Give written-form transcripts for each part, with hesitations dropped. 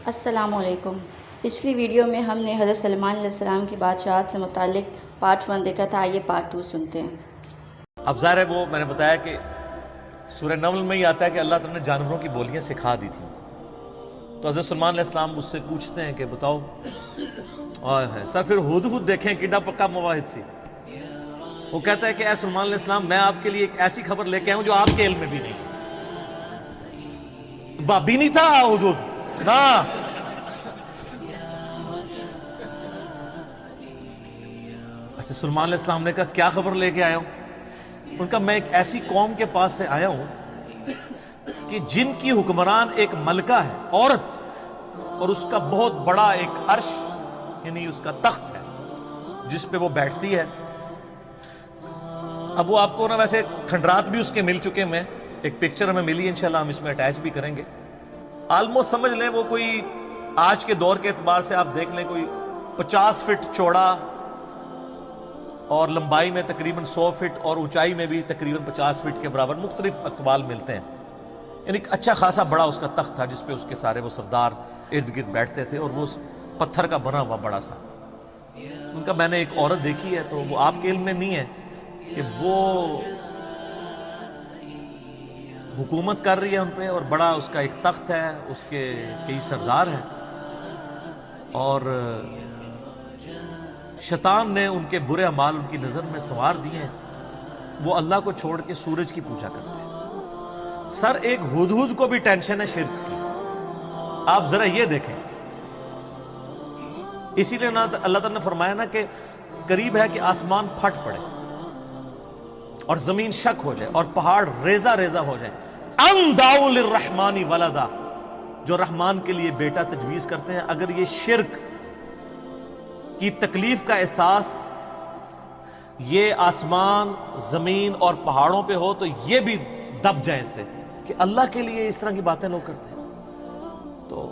السلام علیکم۔ پچھلی ویڈیو میں ہم نے حضرت سلمان علیہ السلام کی بادشاہت سے متعلق پارٹ 1 دیکھا تھا، آئیے پارٹ 2 سنتے ہیں۔ اب ظاہر ہے وہ میں نے بتایا کہ سورہ نمل میں ہی آتا ہے کہ اللہ تعالیٰ نے جانوروں کی بولیاں سکھا دی تھیں، تو حضرت سلمان علیہ السلام اس سے پوچھتے ہیں کہ بتاؤ سر پھر ہدہد دیکھیں کڈا پکا مواحد سی۔ وہ کہتا ہے کہ اے سلمان علیہ السلام، میں آپ کے لیے ایک ایسی خبر لے کے آؤں جو آپ کے علم میں بھی نہیں، بابی نہیں تھا ہدہد نا۔ اچھا، سلمان علیہ السلام نے کہا کیا خبر لے کے آیا ہوں؟ ان کا میں ایک ایسی قوم کے پاس سے آیا ہوں کہ جن کی حکمران ایک ملکہ ہے، عورت، اور اس کا بہت بڑا ایک عرش یعنی اس کا تخت ہے جس پہ وہ بیٹھتی ہے۔ اب وہ آپ کو نا ویسے کھنڈرات بھی اس کے مل چکے ہیں، ایک پکچر ہمیں ملی، انشاءاللہ ہم اس میں اٹیچ بھی کریں گے۔ آلموسٹ سمجھ لیں وہ کوئی آج کے دور کے اعتبار سے آپ دیکھ لیں کوئی 50 فٹ چوڑا اور لمبائی میں تقریباً 100 فٹ اور اونچائی میں بھی تقریباً 50 فٹ کے برابر، مختلف اقوال ملتے ہیں۔ یعنی ایک اچھا خاصا بڑا اس کا تخت تھا جس پہ اس کے سارے وہ سردار ارد گرد بیٹھتے تھے، اور وہ پتھر کا بنا ہوا بڑا سا۔ ان کا میں نے ایک عورت دیکھی ہے، تو وہ آپ کے علم میں نہیں ہے کہ وہ حکومت کر رہی ہے ان پہ، اور بڑا اس کا ایک تخت ہے، اس کے کئی سردار ہیں، اور شیطان نے ان کے برے اعمال ان کی نظر میں سنوار دیے ہیں۔ وہ اللہ کو چھوڑ کے سورج کی پوجا کرتے ہیں۔ سر ایک ہدہد کو بھی ٹینشن ہے شرک کی، آپ ذرا یہ دیکھیں۔ اسی لیے اللہ تعالیٰ نے فرمایا نا کہ قریب ہے کہ آسمان پھٹ پڑے اور زمین شک ہو جائے اور پہاڑ ریزہ ریزہ ہو جائے۔ ان دعوا للرحمن ولدا، جو رحمان کے لیے بیٹا تجویز کرتے ہیں، اگر یہ شرک کی تکلیف کا احساس یہ آسمان، زمین اور پہاڑوں پہ ہو تو یہ بھی دب جائیں سے کہ اللہ کے لیے اس طرح کی باتیں لوگ کرتے ہیں۔ تو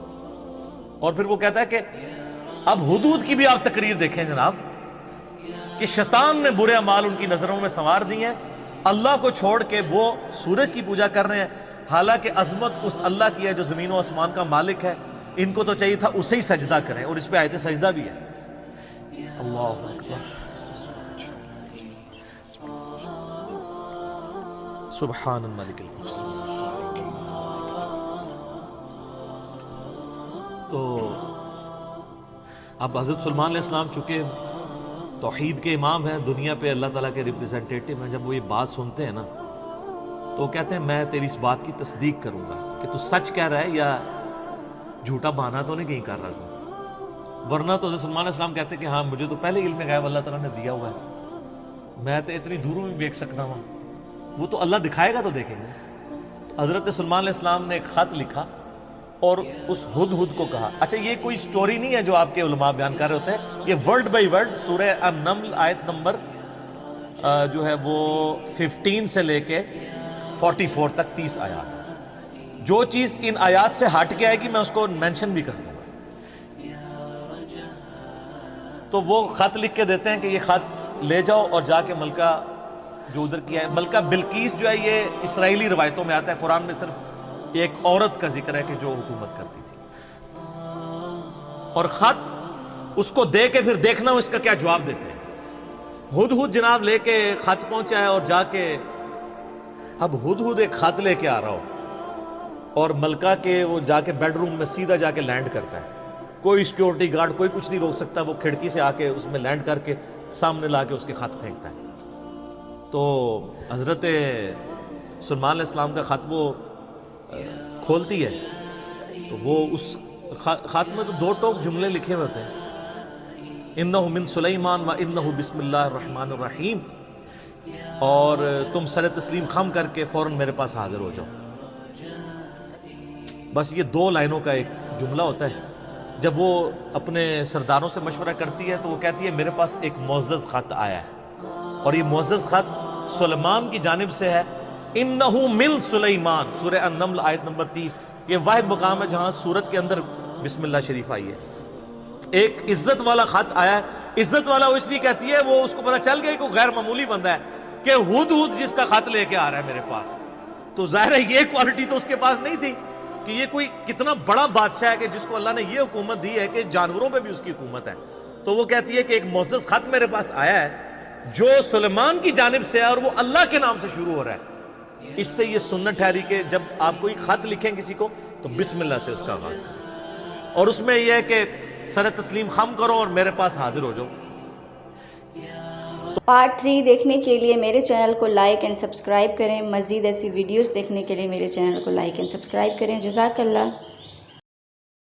اور پھر وہ کہتا ہے کہ اب ہدہد کی بھی آپ تقریر دیکھیں جناب، کہ شیطان نے برے اعمال ان کی نظروں میں سنوار دی ہیں، اللہ کو چھوڑ کے وہ سورج کی پوجا کر رہے ہیں، حالانکہ عظمت اس اللہ کی ہے جو زمین و آسمان کا مالک ہے۔ ان کو تو چاہیے تھا اسے ہی سجدہ کریں، اور اس پہ آیت سجدہ بھی ہے۔ اللہ اکبر، سبحان الملک المقسم۔ تو اب حضرت سلمان علیہ السلام چونکہ توحید کے امام ہیں، دنیا پہ اللہ تعالیٰ کے ریپریزنٹیٹیو ہیں، جب وہ یہ بات سنتے ہیں نا تو وہ کہتے ہیں میں تیری اس بات کی تصدیق کروں گا کہ تو سچ کہہ رہا ہے یا جھوٹا بہانہ تو نہیں کہیں کر رہا تو۔ ورنہ تو حضرت سلمان علیہ السلام کہتے ہیں کہ ہاں مجھے تو پہلے علم غیب اللہ تعالیٰ نے دیا ہوا ہے، میں تو اتنی دوروں میں دیکھ سکتا ہوں، وہ تو اللہ دکھائے گا تو دیکھیں گے۔ حضرت سلمان علیہ السلام نے ایک خط لکھا اور اس ہدہد کو کہا، اچھا یہ کوئی سٹوری نہیں ہے جو آپ کے علماء بیان کر رہے ہوتے ہیں، یہ ورڈ بائی ورڈ سورہ النمل آیت نمبر جو ہے وہ 15 سے لے کے 44 تک 30 آیات، جو چیز ان آیات سے ہٹ کے آئے گی میں اس کو مینشن بھی کر دوں گا۔ تو وہ خط لکھ کے دیتے ہیں کہ یہ خط لے جاؤ اور جا کے ملکہ جو ادھر کیا ہے، ملکہ بلقیس جو ہے یہ اسرائیلی روایتوں میں آتا ہے، قرآن میں صرف ایک عورت کا ذکر ہے کہ جو حکومت کرتی تھی، اور خط اس کو دے کے پھر دیکھنا اس کا کیا جواب دیتے ہیں۔ ہدہد جناب لے کے خط پہنچا ہے، اور جا کے اب ہدہد ایک خط لے کے آ رہا ہو اور ملکہ کے وہ جا کے بیڈ روم میں سیدھا جا کے لینڈ کرتا ہے، کوئی سیکیورٹی گارڈ کوئی کچھ نہیں روک سکتا، وہ کھڑکی سے آ کے اس میں لینڈ کر کے سامنے لا کے اس کے خط پھینکتا ہے۔ تو حضرت سلمان علیہ السلام کا خط وہ کھولتی ہے تو وہ اس خط میں تو 2 ٹوک جملے لکھے ہوتے ہیں، انہ من سلیمان و انہ بسم اللہ الرحمن الرحیم، اور تم سر تسلیم خم کر کے فوراً میرے پاس حاضر ہو جاؤ۔ بس یہ 2 لائنوں کا ایک جملہ ہوتا ہے۔ جب وہ اپنے سرداروں سے مشورہ کرتی ہے تو وہ کہتی ہے میرے پاس ایک معزز خط آیا ہے، اور یہ معزز خط سلیمان کی جانب سے ہے، انہ من سلیمان، سورہ النمل آیت نمبر 30۔ یہ واحد مقام ہے جہاں سورت کے اندر بسم اللہ شریف آئی ہے۔ ایک عزت والا خط آیا ہے، عزت والا وہ اس لیے کہتی ہے وہ اس کو پتہ چل گیا کہ غیر معمولی بندہ ہے، کہ ہدہد جس کا خط لے کے آ رہا ہے میرے پاس، تو ظاہر ہے یہ کوالٹی تو اس کے پاس نہیں تھی، کہ یہ کوئی کتنا بڑا بادشاہ ہے کہ جس کو اللہ نے یہ حکومت دی ہے کہ جانوروں پہ بھی اس کی حکومت ہے. تو وہ کہتی ہے کہ ایک معزز خط میرے پاس آیا ہے جو سلیمان کی جانب سے ہے اور وہ اللہ کے نام سے شروع ہو رہا ہے. اس سے یہ سنت ٹھہری کہ جب آپ کوئی خط لکھیں کسی کو تو بسم اللہ سے اس کا آغاز کریں, اور اس میں یہ ہے کہ سر تسلیم خم کرو اور میرے پاس حاضر ہو جاؤ. پارٹ 3 دیکھنے کے لیے میرے چینل کو لائک اینڈ سبسکرائب کریں. مزید ایسی ویڈیوز دیکھنے کے لیے میرے چینل کو لائک اینڈ سبسکرائب کریں. جزاک اللہ.